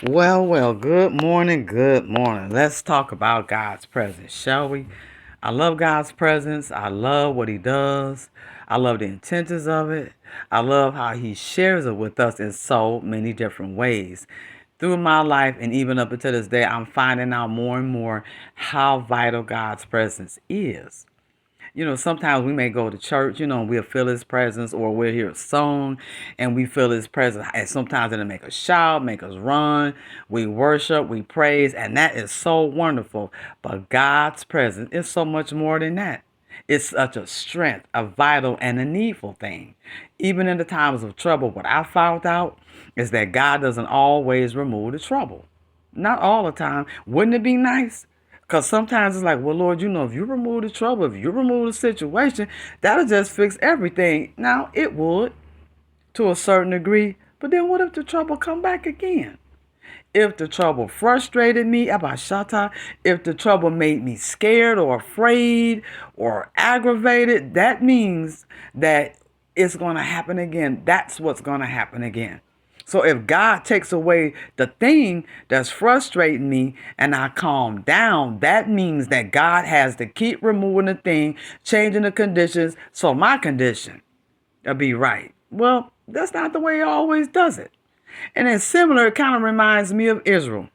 Well, good morning, good morning. Let's talk about God's presence, shall we? I love God's presence. I love what He does. I love the intentions of it. I love how He shares it with us in so many different ways. Through my life and even up until this day, I'm finding out more and more how vital God's presence is. Sometimes we may go to church, and we'll feel his presence, or we'll hear a song and we feel his presence. And sometimes it'll make us shout, make us run. We worship, we praise, and that is so wonderful. But God's presence is so much more than that. It's such a strength, a vital, and a needful thing. Even in the times of trouble, what I found out is that God doesn't always remove the trouble. Not all the time. Wouldn't it be nice? Because sometimes it's like, well, Lord, if you remove the trouble, if you remove the situation, that'll just fix everything. Now, it would to a certain degree. But then what if the trouble come back again? If the trouble frustrated me, Abashata, if the trouble made me scared or afraid or aggravated, that means that it's going to happen again. That's what's going to happen again. So if God takes away the thing that's frustrating me and I calm down, that means that God has to keep removing the thing, changing the conditions, so my condition will be right. Well, that's not the way He always does it. And it's similar, it kind of reminds me of Israel.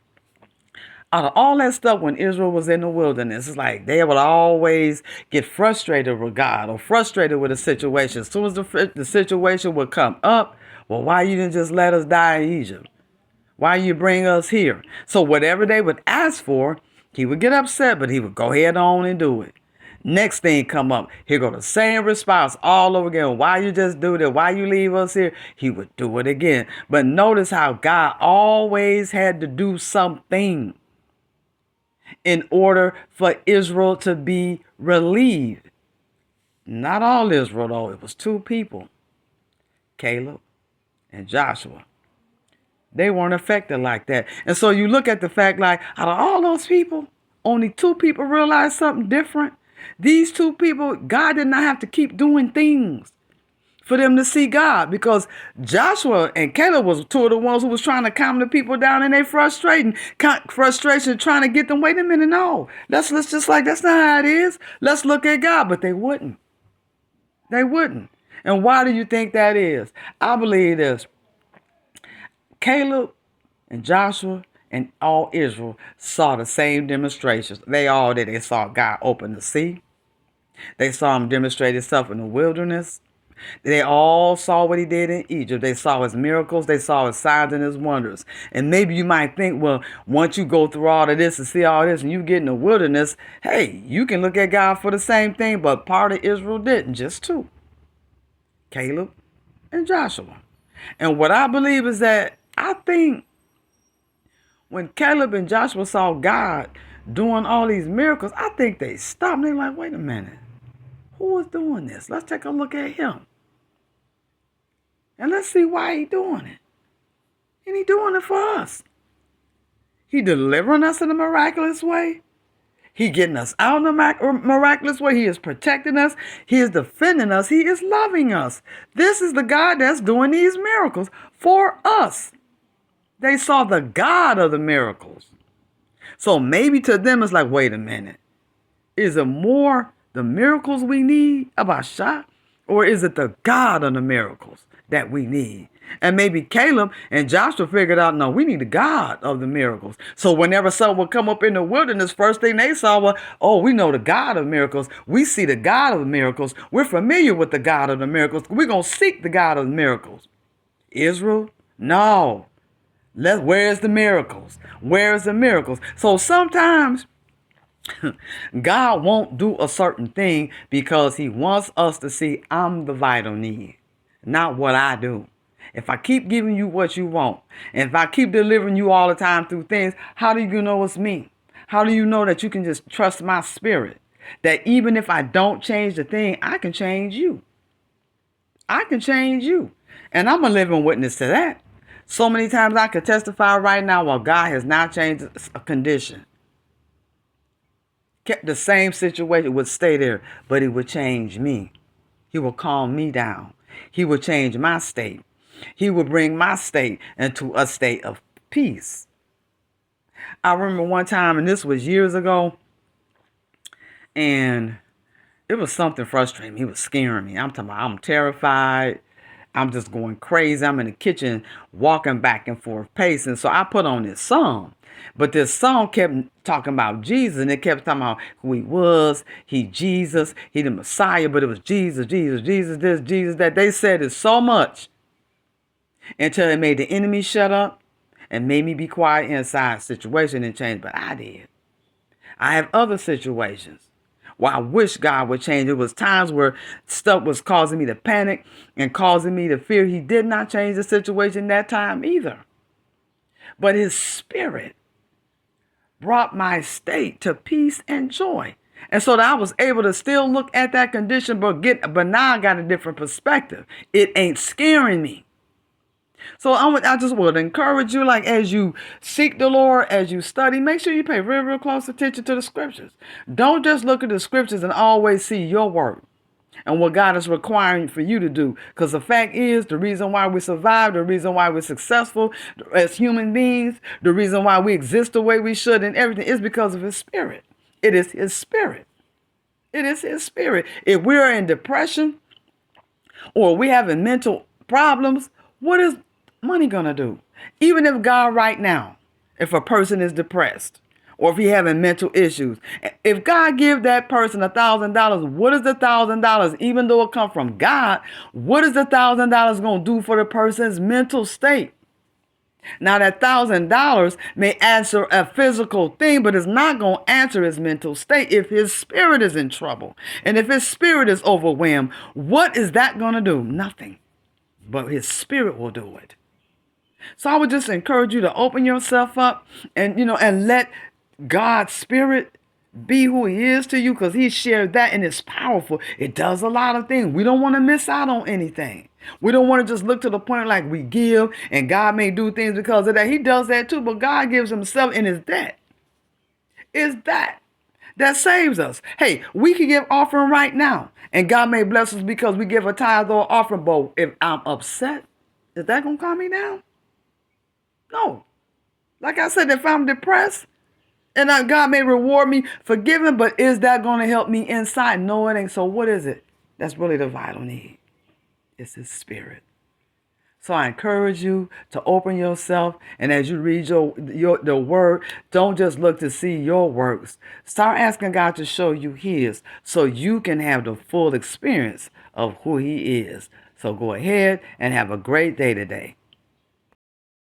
Out of all that stuff when Israel was in the wilderness, it's like they would always get frustrated with God or frustrated with a situation. As soon as the situation would come up, well, why you didn't just let us die in Egypt? Why you bring us here? So whatever they would ask for, he would get upset, but he would go ahead on and do it. Next thing come up, here go the same response all over again. Why you just do that? Why you leave us here? He would do it again. But notice how God always had to do something in order for Israel to be relieved. Not all Israel, though. It was two people, Caleb and Joshua. They weren't affected like that. And so you look at the fact, like, out of all those people, only two people realized something different. These two people, God did not have to keep doing things for them to see God, because Joshua and Caleb was two of the ones who was trying to calm the people down in their frustration, trying to get them. Wait a minute, no, let's just like that's not how it is. Let's look at God, but they wouldn't. They wouldn't. And why do you think that is? I believe this. Caleb and Joshua and all Israel saw the same demonstrations. They all did. They saw God open the sea. They saw him demonstrate himself in the wilderness. They all saw what he did in Egypt. They saw his miracles. They saw his signs and his wonders. And maybe you might think, well, once you go through all of this and see all this and you get in the wilderness, hey, you can look at God for the same thing. But part of Israel didn't, just two, Caleb and Joshua. And what I believe is that I think when Caleb and Joshua saw God doing all these miracles, I think they stopped and they're like, wait a minute. Who is doing this? Let's take a look at him. And let's see why he's doing it. And he's doing it for us. He delivering us in a miraculous way. He getting us out in a miraculous way. He is protecting us. He is defending us. He is loving us. This is the God that's doing these miracles for us. They saw the God of the miracles. So maybe to them it's like, wait a minute. Is it more the miracles we need, Abasha, or is it the God of the miracles that we need? And maybe Caleb and Joshua figured out, no, we need the God of the miracles. So whenever someone would come up in the wilderness, first thing they saw was, oh, we know the God of miracles. We see the God of the miracles. We're familiar with the God of the miracles. We're going to seek the God of the miracles. Israel? No. Where's the miracles? Where's the miracles? So sometimes God won't do a certain thing because he wants us to see I'm the vital need, not what I do. If I keep giving you what you want, and if I keep delivering you all the time through things, how do you know it's me? How do you know that you can just trust my spirit? That even if I don't change the thing, I can change you. I can change you. And I'm a living witness to that. So many times I could testify right now, well, God has not changed a condition. Kept the same situation, would stay there, but he would change me. He will calm me down. He will change my state. He will bring my state into a state of peace. I remember one time, and this was years ago, and it was something frustrating me. It was scaring me. I'm talking about I'm terrified. I'm just going crazy. I'm in the kitchen walking back and forth, pacing. So I put on this song. But this song kept talking about Jesus, and it kept talking about who he was. He Jesus. He the Messiah, but it was Jesus, Jesus, Jesus this, Jesus that. They said it so much until it made the enemy shut up and made me be quiet inside situation and change. But I did. I have other situations where I wish God would change. It was times where stuff was causing me to panic and causing me to fear. He did not change the situation that time either. But his spirit brought my state to peace and joy. And so that I was able to still look at that condition, but now I got a different perspective. It ain't scaring me. So I just would encourage you, like as you seek the Lord, as you study, make sure you pay real close attention to the scriptures. Don't just look at the scriptures and always see your work and what God is requiring for you to do. Because the fact is, the reason why we survive, the reason why we're successful as human beings, the reason why we exist the way we should and everything is because of his spirit. It is his spirit. It is his spirit. If we're in depression or we having mental problems, what is money gonna do? Even if God right now, if a person is depressed or if he having mental issues, if God give that person $1,000, what is the $1,000? Even though it come from God, what is the $1,000 gonna do for the person's mental state? Now that $1,000 may answer a physical thing, but it's not going to answer his mental state. If his spirit is in trouble and if his spirit is overwhelmed, what is that going to do? Nothing. But his spirit will do it. So I would just encourage you to open yourself up and let God's spirit be who he is to you, because he shared that and it's powerful. It does a lot of things. We don't want to miss out on anything. We don't want to just look to the point like we give and God may do things because of that. He does that too, but God gives himself in his debt. It's that saves us. Hey, we can give offering right now and God may bless us because we give a tithe or offering. But if I'm upset, is that going to calm me down? No. Like I said, if I'm depressed, and God may reward me for giving, but is that going to help me inside? No, it ain't. So what is it? That's really the vital need. It's his spirit. So I encourage you to open yourself, and as you read the word, don't just look to see your works. Start asking God to show you his, so you can have the full experience of who he is. So go ahead and have a great day today.